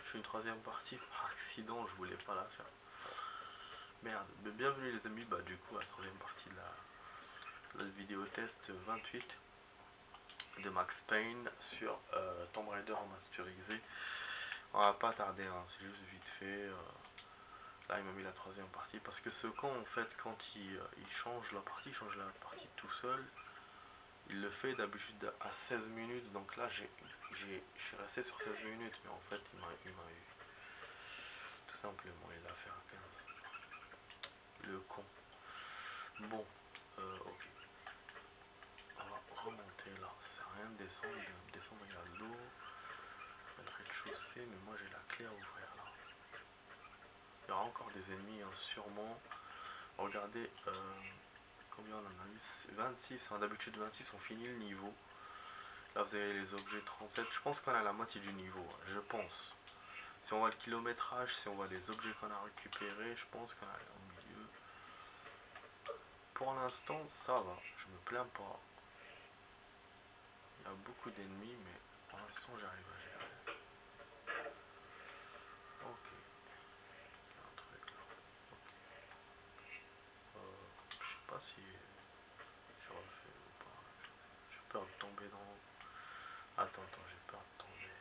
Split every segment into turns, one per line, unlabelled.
Je fais une troisième partie par accident, je voulais pas la faire. Merde, mais bienvenue les amis, bah du coup à la troisième partie de la vidéo test 28 de Max Payne sur Tomb Raider remasterisé. On va pas tarder, hein, c'est juste vite fait. Là il m'a mis la troisième partie parce que ce con en fait quand il change la partie, il change la partie tout seul. Il le fait d'habitude à 16 minutes, donc là je suis resté sur 16 minutes, mais en fait il m'a eu. Tout simplement, il l'a fait à 15. Le con. Bon, ok. On va remonter là. Ça sert à rien de descendre, il y a l'eau. Il y a le rez-de-chaussée, mais moi j'ai la clé à ouvrir là. Il y aura encore des ennemis, hein, sûrement. Regardez, combien on en a eu 26, hein, d'habitude 26, on finit le niveau. Là vous avez les objets 37, je pense qu'on a la moitié du niveau, hein, je pense. Si on voit le kilométrage, si on voit les objets qu'on a récupérés, je pense qu'on est au milieu. Pour l'instant, ça va, je me plains pas. Il y a beaucoup d'ennemis, mais pour l'instant, j'arrive à gérer. Ok. Il y a un truc là. Ok. Je sais pas si je refais ou pas. J'ai peur de tomber dans l'eau. Attends, j'ai peur de tomber.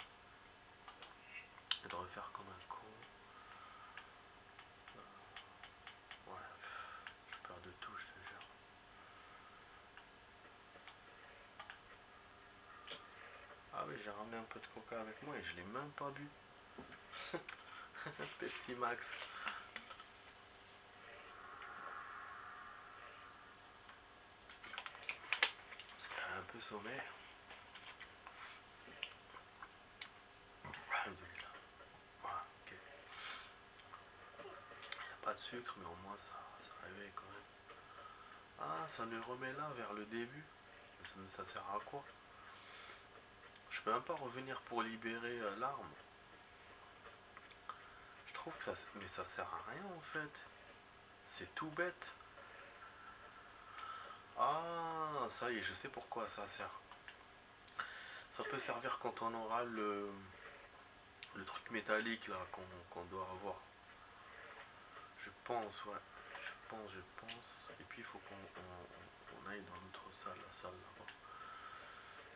Et de refaire comme un con. Ouais, j'ai peur de tout, je te jure. Ah oui, j'ai ramené un peu de coca avec moi et je l'ai même pas bu. Pepsi Max. Un peu sommaire. Alhamdoulilah. Voilà, ok. Pas de sucre, mais au moins ça réveille quand même. Ah, ça nous remet là vers le début. Ça sert à quoi? Je peux même pas revenir pour libérer l'arme. Je trouve que ça... Mais ça sert à rien en fait. C'est tout bête. Ah, ça y est, je sais pourquoi ça sert. Ça peut servir quand on aura le truc métallique là qu'on doit avoir. Je pense, ouais. Je pense. Et puis il faut qu'on aille dans l'autre salle, la salle là-bas.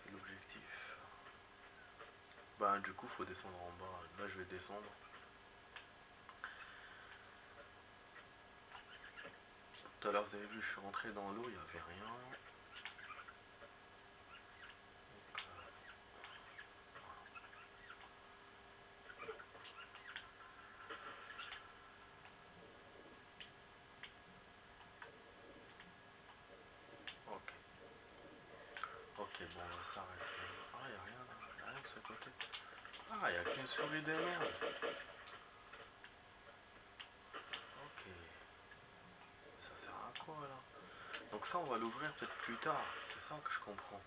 C'est l'objectif. Bah du coup faut descendre en bas. Là je vais descendre. Tout à l'heure vous avez vu, je suis rentré dans l'eau, il n'y avait rien. Ok. Ok, bon, on va s'arrêter. Ah, il n'y a rien là. Il n'y a rien de ce côté. Ah, il n'y a qu'une souris de merde. Ok. Ça sert à quoi là? Donc ça, on va l'ouvrir peut-être plus tard. C'est ça que je comprends.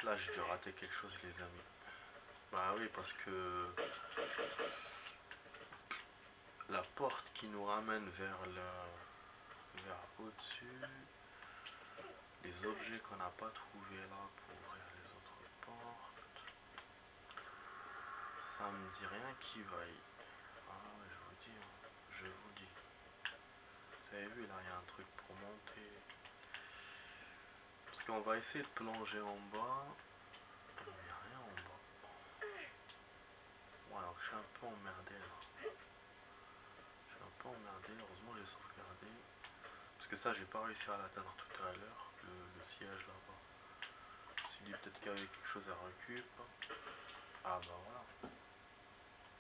Là, j'ai dû rater quelque chose, les amis. Bah oui, parce que la porte qui nous ramène vers au-dessus, les objets qu'on n'a pas trouvés là pour ouvrir les autres portes, ça me dit rien qui vaille. Ah ouais, je vous dis, hein, je vous dis. Vous avez vu là, il y a un truc pour monter. Parce qu'on va essayer de plonger en bas. Il n'y a rien en bas. Bon, alors je suis un peu emmerdé là. Je suis un peu emmerdé, heureusement j'ai sauvegardé. Parce que ça, j'ai pas réussi à l'atteindre tout à l'heure, le siège là-bas. Je me suis dit peut-être qu'il y avait quelque chose à récup. Ah bah voilà.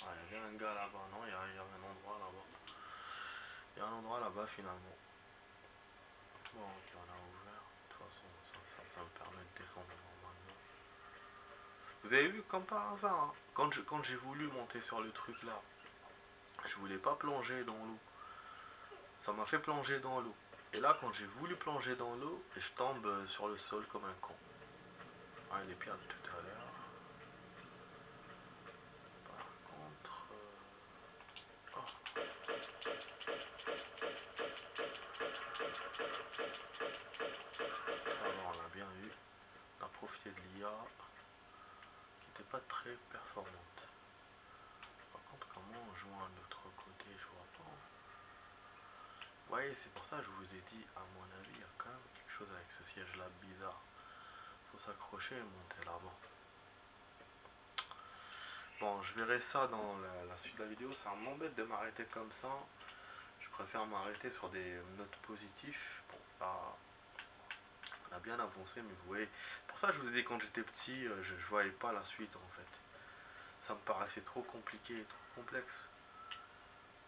Ah, il y avait un gars là-bas, non, il y avait un endroit là-bas. Il y a un endroit là-bas finalement. Bon, ok, on a ouvert. De toute façon, ça me permet de descendre normalement. Vous avez vu comme par hasard, hein, quand j'ai voulu monter sur le truc là, je voulais pas plonger dans l'eau. Ça m'a fait plonger dans l'eau. Et là, quand j'ai voulu plonger dans l'eau, je tombe sur le sol comme un con. Ah, les pierres de tout à l'heure. Par contre... Oh. Ça va, on l'a bien eu. On a profité de l'IA. pas très performante. Par contre, comment on joue à l'autre côté, je vois pas. Vous voyez, c'est pour ça que je vous ai dit, à mon avis, il y a quand même quelque chose avec ce siège là bizarre. Faut s'accrocher et monter là-bas. Bon, je verrai ça dans la suite de la vidéo. Ça m'embête de m'arrêter comme ça. Je préfère m'arrêter sur des notes positives. Bon, là, on a bien avancé, mais vous voyez. Pour ça, je vous ai dit, quand j'étais petit, je voyais pas la suite en fait. Ça me paraissait trop compliqué, trop complexe.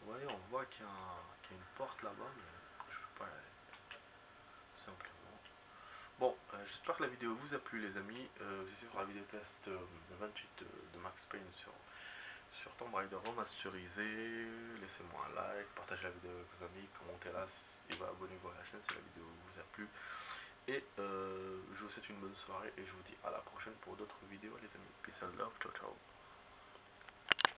Vous voyez, on voit qu'il y a une porte là-bas, mais je peux pas y aller. Simplement. Bon, j'espère que la vidéo vous a plu, les amis. Vous étiez sur la vidéo test 28 de Max Payne sur Tomb Raider remasterisé. Laissez-moi un like, partagez la vidéo avec vos amis, commentez-la et abonnez-vous à la chaîne si la vidéo vous a plu. Et je vous souhaite une bonne soirée et je vous dis à la prochaine pour d'autres vidéos, les amis. Peace and love, ciao ciao.